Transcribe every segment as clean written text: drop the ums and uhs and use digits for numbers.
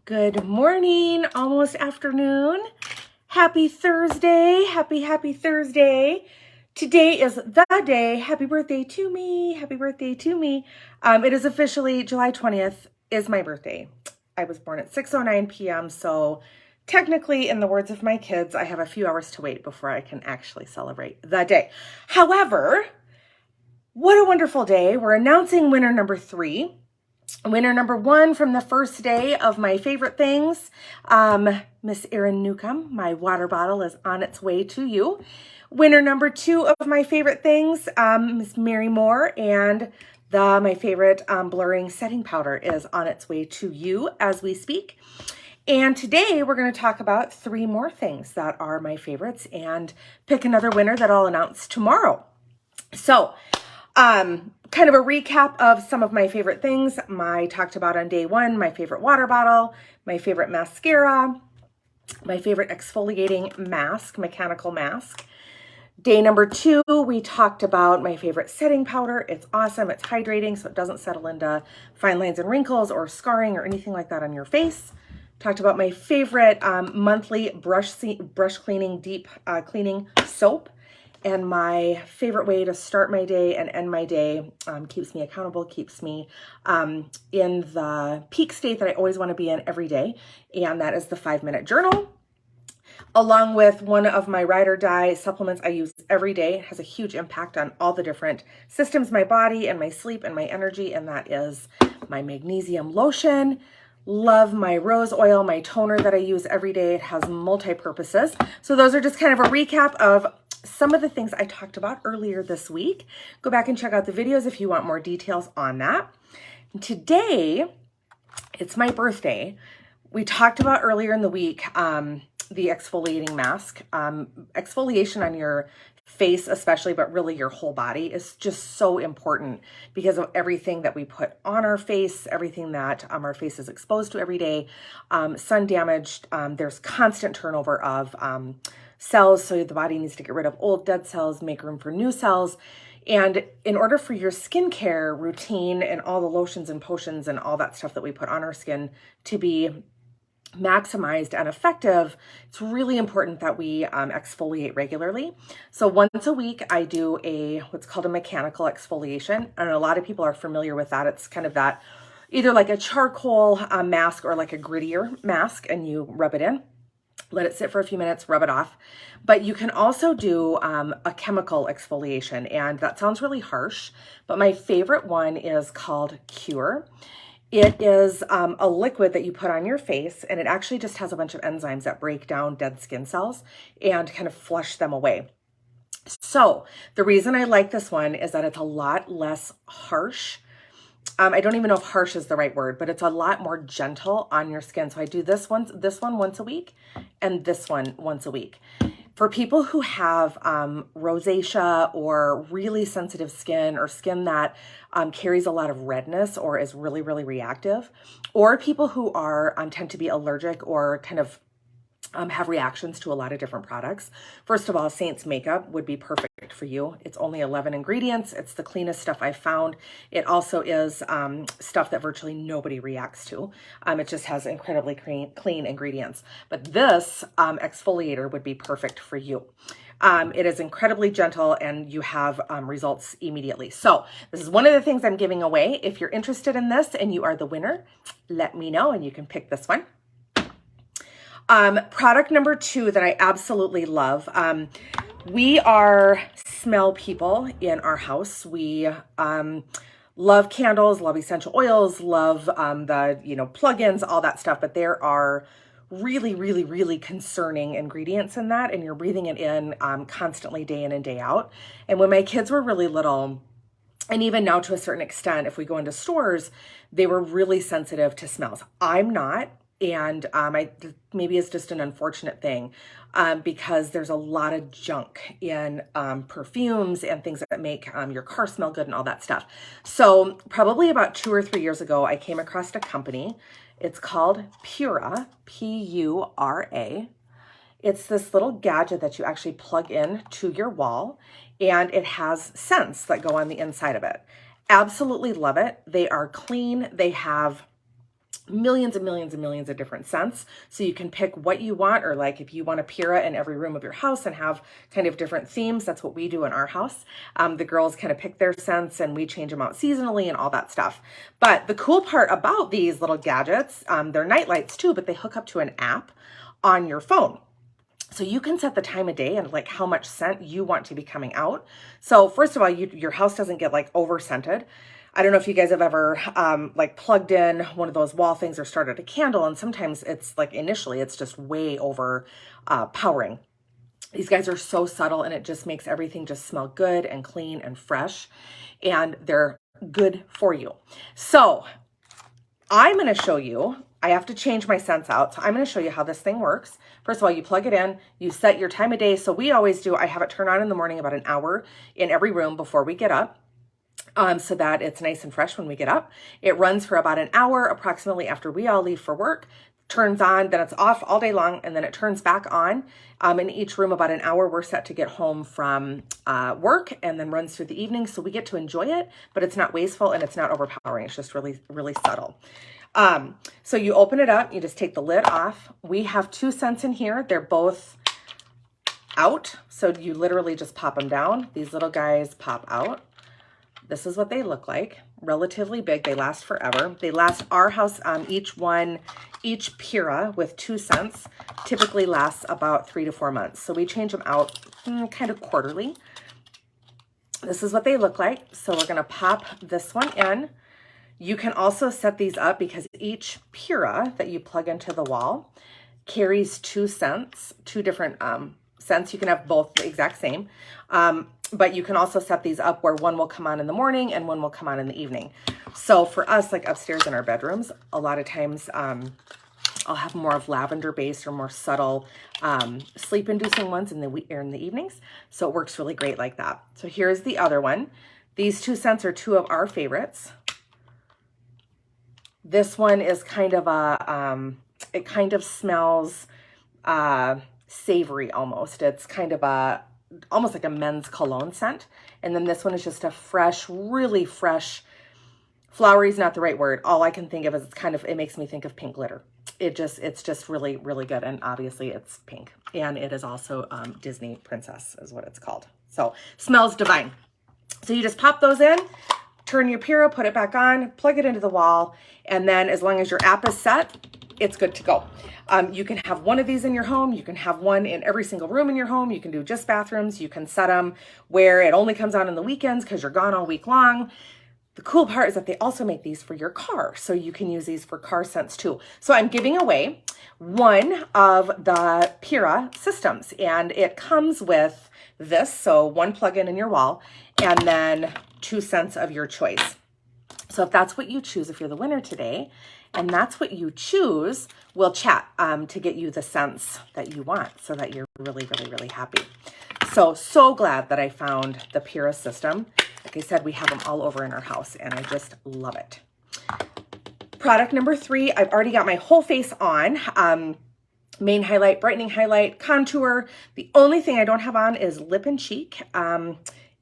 Good morning, almost afternoon. Happy Thursday. Happy Thursday. Today is the day. Happy birthday to me. Happy birthday to me. It is officially July 20th is my birthday. I was born at 6:09 p.m. So technically, in the words of my kids, I have a few hours to wait before I can actually celebrate the day. However, what a wonderful day. We're announcing winner number 3. Winner number 1 from the first day of my favorite things, Miss Erin Newcomb, my water bottle is on its way to you. Winner number 2 of my favorite things, Miss Mary Moore, and my favorite blurring setting powder is on its way to you as we speak. And today we're going to talk about 3 more things that are my favorites and pick another winner that I'll announce tomorrow. So, kind of a recap of some of my favorite things. I talked about on day 1, my favorite water bottle, my favorite mascara, my favorite exfoliating mask, mechanical mask. Day number 2, we talked about my favorite setting powder. It's awesome. It's hydrating, so it doesn't settle into fine lines and wrinkles or scarring or anything like that on your face. Talked about my favorite monthly brush cleaning, deep cleaning soap. And my favorite way to start my day and end my day, keeps me accountable, keeps me in the peak state that I always want to be in every day. And that is the 5-minute journal, along with one of my ride or die supplements I use every day. It has a huge impact on all the different systems, my body and my sleep and my energy. And that is my magnesium lotion. Love my rose oil, my toner that I use every day. It has multi-purposes. So those are just kind of a recap of some of the things I talked about earlier this week. Go back and check out the videos if you want more details on that. And today, it's my birthday. We talked about earlier in the week, the exfoliating mask. Exfoliation on your face especially, but really your whole body is just so important because of everything that we put on our face, everything that our face is exposed to every day. Sun damaged, there's constant turnover of cells, so the body needs to get rid of old dead cells, make room for new cells. And in order for your skincare routine and all the lotions and potions and all that stuff that we put on our skin to be maximized and effective, it's really important that we exfoliate regularly. So once a week, I do what's called a mechanical exfoliation. And a lot of people are familiar with that. It's kind of that either like a charcoal mask or like a grittier mask, and you rub it in. Let it sit for a few minutes, rub it off. But you can also do a chemical exfoliation, and that sounds really harsh, but my favorite one is called Cure. It is a liquid that you put on your face, and it actually just has a bunch of enzymes that break down dead skin cells and kind of flush them away. So the reason I like this one is that it's a lot less harsh. I don't even know if harsh is the right word, but it's a lot more gentle on your skin. So I do this one once a week, and this one once a week. For people who have rosacea or really sensitive skin, or skin that carries a lot of redness or is really, really reactive, or people who are tend to be allergic or kind of have reactions to a lot of different products. First of all, Saints makeup would be perfect for you. It's only 11 ingredients. It's the cleanest stuff I've found. It also is stuff that virtually nobody reacts to. It just has incredibly clean ingredients. But this exfoliator would be perfect for you. It is incredibly gentle, and you have results immediately. So this is one of the things I'm giving away. If you're interested in this and you are the winner, let me know and you can pick this one. Product number 2 that I absolutely love. We are smell people in our house. We love candles, love essential oils, love the plugins, all that stuff. But there are really, really, really concerning ingredients in that, and you're breathing it in constantly, day in and day out. And when my kids were really little, and even now to a certain extent, if we go into stores, they were really sensitive to smells. I'm not. And maybe it's just an unfortunate thing because there's a lot of junk in perfumes and things that make your car smell good and all that stuff. So probably about 2 or 3 years ago, I came across a company. It's called Pura, P-U-R-A. It's this little gadget that you actually plug in to your wall, and it has scents that go on the inside of it. Absolutely love it. They are clean. They have millions and millions and millions of different scents. So you can pick what you want, or like if you want a Pura in every room of your house and have kind of different themes, that's what we do in our house. The girls kind of pick their scents and we change them out seasonally and all that stuff. But the cool part about these little gadgets, they're night lights too, but they hook up to an app on your phone. So you can set the time of day and like how much scent you want to be coming out. So first of all, your house doesn't get like over scented. I don't know if you guys have ever like plugged in one of those wall things or started a candle, and sometimes it's like initially it's just way over powering. These guys are so subtle and it just makes everything just smell good and clean and fresh, and they're good for you. So I'm going to show you, I have to change my scents out. So I'm going to show you how this thing works. First of all, you plug it in, you set your time of day. So we always do, I have it turn on in the morning about an hour in every room before we get up. So that it's nice and fresh when we get up. It runs for about an hour approximately after we all leave for work, turns on, then it's off all day long, and then it turns back on. In each room about an hour, we're set to get home from work, and then runs through the evening. So we get to enjoy it, but it's not wasteful and it's not overpowering. It's just really, really subtle. So you open it up, you just take the lid off. We have 2 scents in here. They're both out. So you literally just pop them down. These little guys pop out. This is what they look like. Relatively big. They last forever. They last our house, each Pura with 2 scents typically lasts about 3 to 4 months. So we change them out kind of quarterly. This is what they look like. So we're going to pop this one in. You can also set these up because each Pura that you plug into the wall carries 2 scents, 2 different scents. You can have both the exact same. But you can also set these up where one will come on in the morning and one will come on in the evening. So for us, like upstairs in our bedrooms, a lot of times I'll have more of lavender based or more subtle sleep inducing ones in the evenings. So it works really great like that. So here's the other one. These 2 scents are 2 of our favorites. This one is kind of a, it kind of smells savory almost. It's kind of almost like a men's cologne scent. And then this one is just a fresh, really fresh, flowery is not the right word. All I can think of is it makes me think of pink glitter. It's just really, really good. And obviously it's pink. And it is also Disney Princess is what it's called. So smells divine. So you just pop those in, turn your Pura, put it back on, plug it into the wall. And then as long as your app is set, it's good to go. You can have one of these in your home. You can have one in every single room in your home. You can do just bathrooms. You can set them where it only comes on in the weekends because you're gone all week long. The cool part is that they also make these for your car. So you can use these for car scents too. So I'm giving away one of the Pura systems, and it comes with this. So 1 plug-in in your wall and then 2 scents of your choice. So if that's what you choose, if you're the winner today, and that's what you choose, we'll chat to get you the scents that you want so that you're really, really, really happy. So glad that I found the Pura system. Like I said, we have them all over in our house and I just love it. Product number 3, I've already got my whole face on. Main highlight, brightening highlight, contour. The only thing I don't have on is lip and cheek and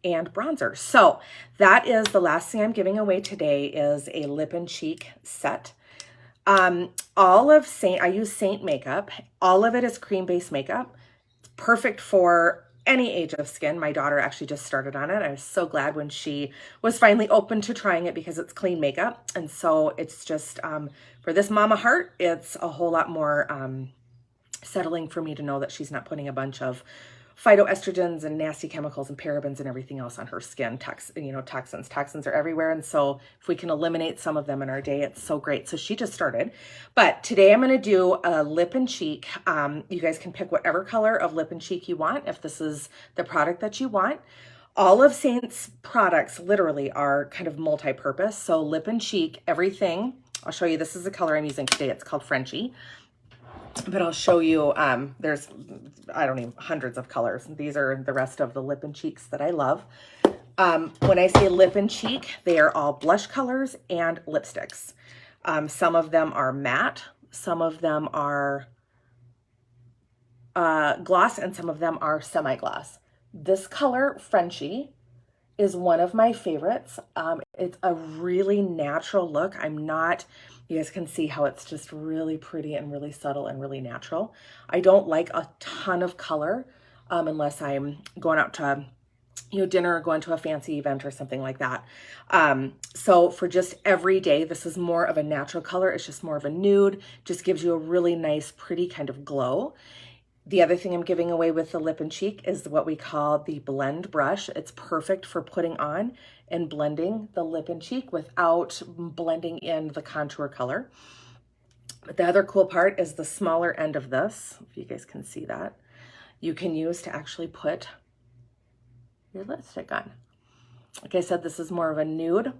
bronzer. So that is the last thing I'm giving away today is a lip and cheek set. I use Saint makeup. All of it is cream-based makeup. It's perfect for any age of skin. My daughter actually just started on it. I was so glad when she was finally open to trying it because it's clean makeup. And so it's just, for this mama heart, it's a whole lot more settling for me to know that she's not putting a bunch of phytoestrogens and nasty chemicals and parabens and everything else on her skin. Toxins. Toxins are everywhere. And so if we can eliminate some of them in our day, it's so great. So she just started. But today I'm going to do a lip and cheek. You guys can pick whatever color of lip and cheek you want if this is the product that you want. All of Saint's products literally are kind of multi-purpose. So lip and cheek, everything. I'll show you. This is the color I'm using today. It's called Frenchie. But I'll show you, there's, hundreds of colors. These are the rest of the lip and cheeks that I love. When I say lip and cheek, they are all blush colors and lipsticks. Some of them are matte, some of them are gloss, and some of them are semi-gloss. This color, Frenchie, is one of my favorites. It's a really natural look. You guys can see how it's just really pretty and really subtle and really natural. I don't like a ton of color unless I'm going out to dinner or going to a fancy event or something like that. So for just every day, this is more of a natural color. It's just more of a nude, just gives you a really nice, pretty kind of glow. The other thing I'm giving away with the lip and cheek is what we call the blend brush. It's perfect for putting on and blending the lip and cheek without blending in the contour color. But the other cool part is the smaller end of this, if you guys can see that, you can use to actually put your lipstick on. Like I said, this is more of a nude.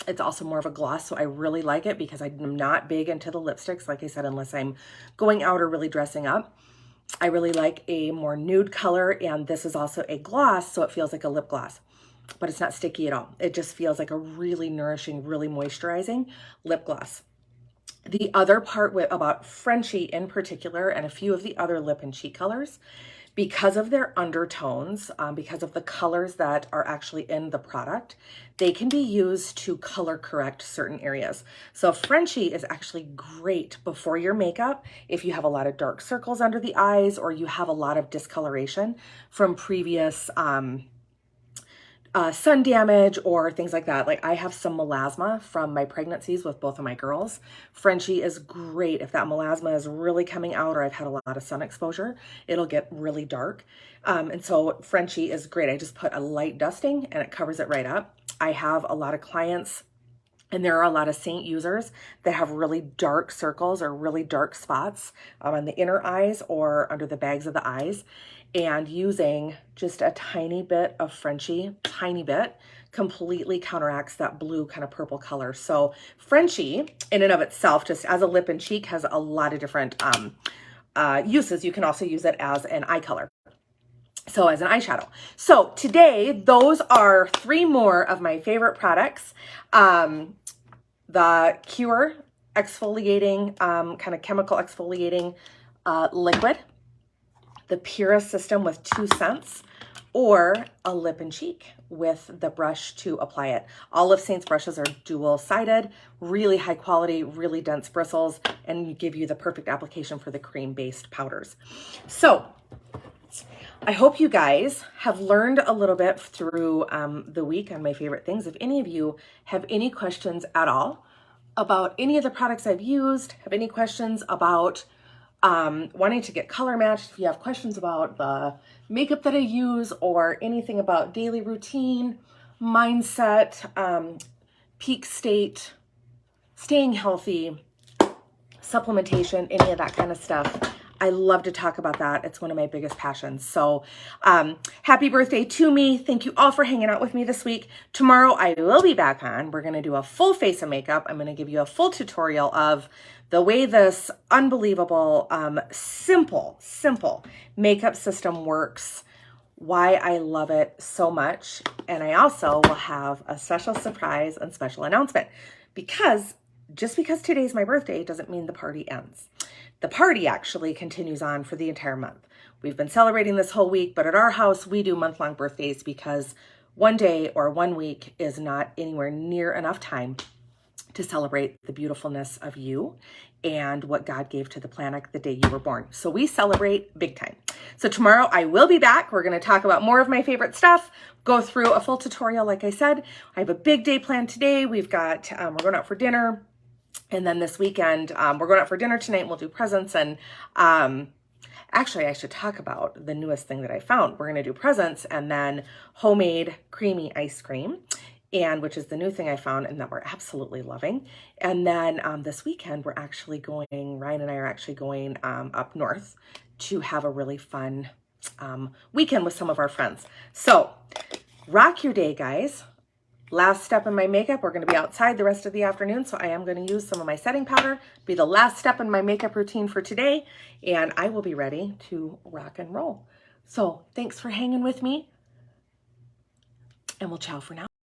It's also more of a gloss, so I really like it because I'm not big into the lipsticks, like I said, unless I'm going out or really dressing up. I really like a more nude color, and this is also a gloss, so it feels like a lip gloss, but it's not sticky at all. It just feels like a really nourishing, really moisturizing lip gloss. The other part about Frenchie in particular, and a few of the other lip and cheek colors, because of their undertones, because of the colors that are actually in the product, they can be used to color correct certain areas. So Frenchie is actually great before your makeup if you have a lot of dark circles under the eyes or you have a lot of discoloration from previous sun damage or things like that. Like I have some melasma from my pregnancies with both of my girls. Frenchie is great if that melasma is really coming out or I've had a lot of sun exposure. It'll get really dark. And so Frenchie is great. I just put a light dusting and it covers it right up. I have a lot of clients, and there are a lot of Seint users that have really dark circles or really dark spots on the inner eyes or under the bags of the eyes. And using just a tiny bit of Frenchie, tiny bit, completely counteracts that blue kind of purple color. So Frenchie in and of itself, just as a lip and cheek, has a lot of different uses. You can also use it as an eye color. So as an eyeshadow. So today, those are 3 more of my favorite products. The Cure exfoliating, kind of chemical exfoliating liquid, the Pura system with 2 cents, or a lip and cheek with the brush to apply it. All of Seint's brushes are dual-sided, really high quality, really dense bristles, and give you the perfect application for the cream-based powders. So I hope you guys have learned a little bit through the week on my favorite things. If any of you have any questions at all about any of the products I've used, have any questions about wanting to get color matched, if you have questions about the makeup that I use or anything about daily routine, mindset, peak state, staying healthy, supplementation, any of that kind of stuff, I love to talk about that. It's one of my biggest passions. So happy birthday to me. Thank you all for hanging out with me this week. Tomorrow I will be back on. We're going to do a full face of makeup. I'm going to give you a full tutorial of the way this unbelievable, simple makeup system works, why I love it so much. And I also will have a special surprise and special announcement, because just because today's my birthday doesn't mean the party ends. The party actually continues on for the entire month. We've been celebrating this whole week, but at our house, we do month-long birthdays because one day or 1 week is not anywhere near enough time to celebrate the beautifulness of you and what God gave to the planet the day you were born. So we celebrate big time. So tomorrow I will be back. We're going to talk about more of my favorite stuff, go through a full tutorial. Like I said, I have a big day planned today. We've got, we're going out for dinner. And then this weekend, we're going out for dinner tonight and we'll do presents. And actually, I should talk about the newest thing that I found. We're going to do presents and then homemade creamy ice cream, and which is the new thing I found and that we're absolutely loving. And then this weekend, we're actually going, Ryan and I are actually going up north to have a really fun weekend with some of our friends. So rock your day, guys. Last step in my makeup, we're going to be outside the rest of the afternoon, so I am going to use some of my setting powder, be the last step in my makeup routine for today, and I will be ready to rock and roll. So thanks for hanging with me, and we'll ciao for now.